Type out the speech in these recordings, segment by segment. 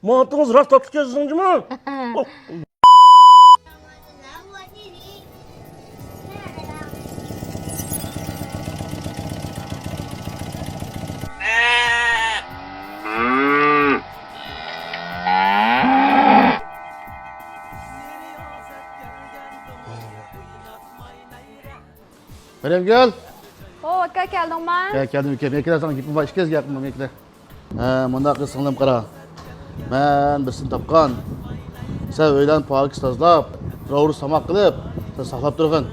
Mantığınız rast tatlı kezdiniz mi? Meryem gel. Oo, aka keldingmi? Keldim uka. Men kelasan gapim bor. Ikki gapim bor men. Bunda qiz singlim qara. Men birsini topgan. Sen o'ylan pok tozlab, to'g'ri samoq qilib, sen saqlab turgin.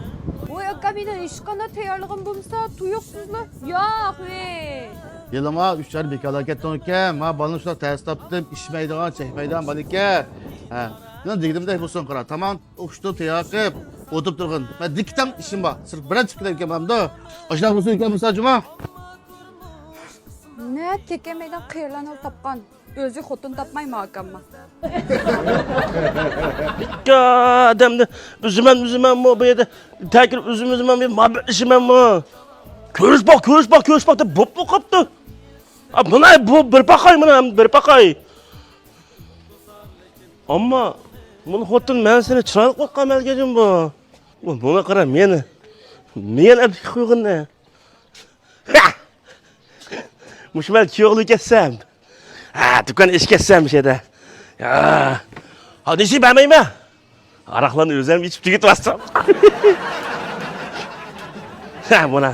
Voy aka, meni ishqana tayyorligim bo'lsa, tuyuqsizmi? Yo'q, voy. Yilima 3 yil bekorlar ketdim ekan. Men balani shunday tez topdim, ishmaydigan, chekmaydigan bal ekan. Ha, men degdimdek bo'lsin qara. Tamam, o'qishni tayyor qilib, o'tib turgin. Men diktam ishim bor. Sirf birinchi fikr ekanman-da. Oshlar bo'lsin ekan bo'lsa juma. Ne tekemeyden kıyırlanıp tapkan. Özü xotun tapmayma akamma. Ya adamda üzümen mi bu yerda takir üzümen bir muhabbet işimen mi? Ko'rish bak deb bo'p qopti. Buna bu bir paqay mana bir paqay. Ammo buni xotin men seni chiroyli qo'ygan malgajim bu. Buna qara meni. Men ab qo'yg'inni. Mushmal kuyovli ketsam. Ha, do'kon ish ketsam o'shada. Ya. Hadi işi bermeyme. Araklarını özlem içip tüketemezsem. Ha buna.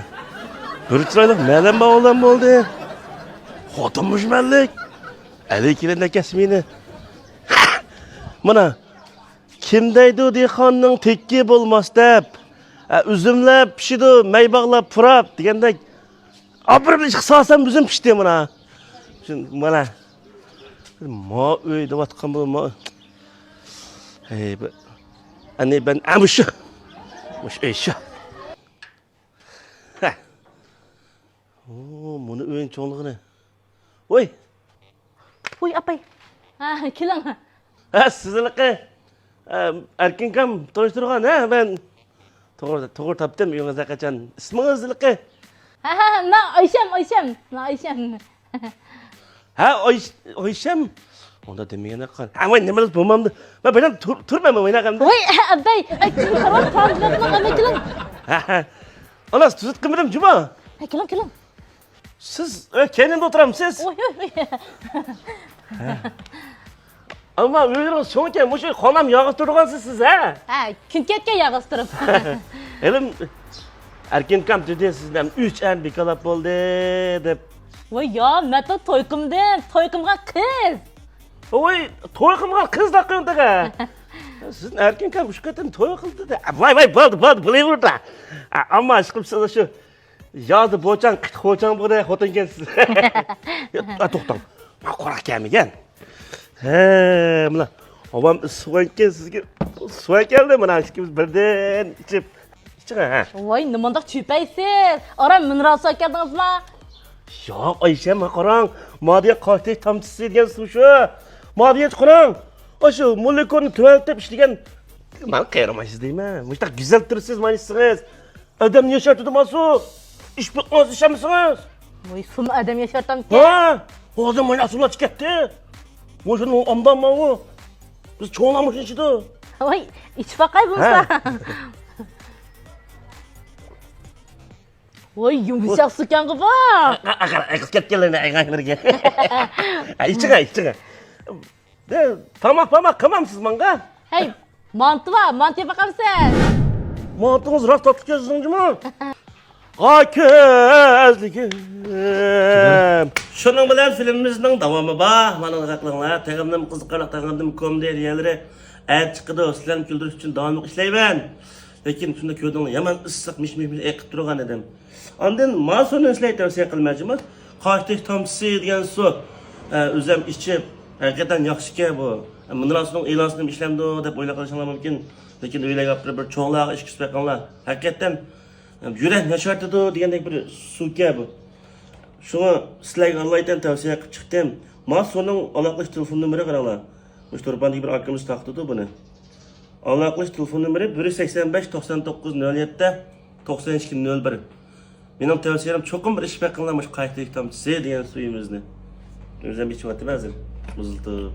Bir çıraylık melen bağılan mı oldu? Xotunmuş mellik. Eli kilinde kesmeyini. Buna. Kimdeydi o diyxanның tekki bulmaz dep. Üzümlep pişidi, meybağlap pırap. Degende. Abir bir çıksasam üzüm pişti buna. Şimdi buna. Ma öyde vatkan bu ma. Hey, anne ben amışı. Muş eşya. Ha. Oo, bunu öğün çoğunluğu ne? Oy. Oy apay. Ha, kilang ha. Ha, sizlik erken kam tanıştırgan ha ben. Doğru taptım yolunuzda kaçan. İsminiz zilki? Ha, na Ayşem. Ha, Ayşem. Onda demeyene kan. Ama ne bileyim bulmamdı. Ben böyle turmam oynakamda. Oy apay, karon tanıdığına ama kilang. Ha. Ona tuzut kımırım cuma. Ha, kilang. Siz kendinde oturam siz. Oy. Ama öyle sonken bu şey konam yağıştırgansız siz ha. Ha, künketke yağıstırıp. Elim erken kamp dedi sizden 3 bir kalap oldu dep. Oy ya, meta toykımga kız. Oy toy kılgan kız da kıyındı ha. Sizin erken kamp şu kadın toy kıldı da. Vay buldu burada. Ama aşkım sana şu yazdı boçan buraya hotun gelsin. Toxtam. Korak gelmeyen. He, mına. Babam soğanken sizge soğan geldi mına aşkım birden içip ha. Oy, nimandaq çüpeysiz. Ara mineral su geldiniz mi? Yok Ayşem qarang, modiya qo'shlik tomchisi degan suv shu. Modiya qarang. O'sha molekulni tuvaltib ishlagan men qayermaysiz deyman. Mushta go'zal tursiz, manisiz. Odam yashatdi masu. Ish bitmas ishamisiz? Oy, sum adam yaşartam ki. Ha? Hozir mana suvlar chiqyapti. O'shani ondanmi u? Biz cho'nglamoq ichdi. Oy, iç bakay bulsa. Oy, yumuşak sıkan gibi. Aqal ketganlarni ayganlarga. İçine. De tamak qilmamsiz menga? Hey, mantı var, mantıya bakar mısın? Mantığınız rast tatlı kezdiniz mi? Gözlüğüm. Şunun bilen filmimizin davamı var. Bana qaqlanglar, tağımdan qiziqarli, tağımdan komediya yerlari çıkıdı. Sizlarni güldürüş için davamlı işleyben. Lekin shunda ko'rdinglar, yaman issiq mish eqib turgan edim. Ondan mas'ulni sizlarga tavsiya qilmoqchiman. Qoshlik tomchisi degan suv. O'zim ichib, haqiqatan yaxshi bu. Mineral suvning e'lonsini ishlamdi deb o'ylab qolishingiz mumkin. Lekin o'ylab bir cho'nglar ish kutib qolganlar. Haqiqatan yurak nashatidi degandek bir suvga bu. Shuni sizlarga Allohdan tavsiya qilib chiqdim. Mas'ulning aloqash telefon nomeri qaranglar. O'sha to'rpandagi bir akamiz taqdidi buni. Aloqash telefon nomeri 185 99 07 92 01. Benim tavsiyem çokum bir iş bakımlamış kayıtlı tomchisi degan suyimizni. O'zim ichib o'tibazim. Buziltib.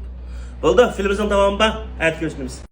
Bo'ldi, filmimizning davomi bor. Aytib ko'rishimiz.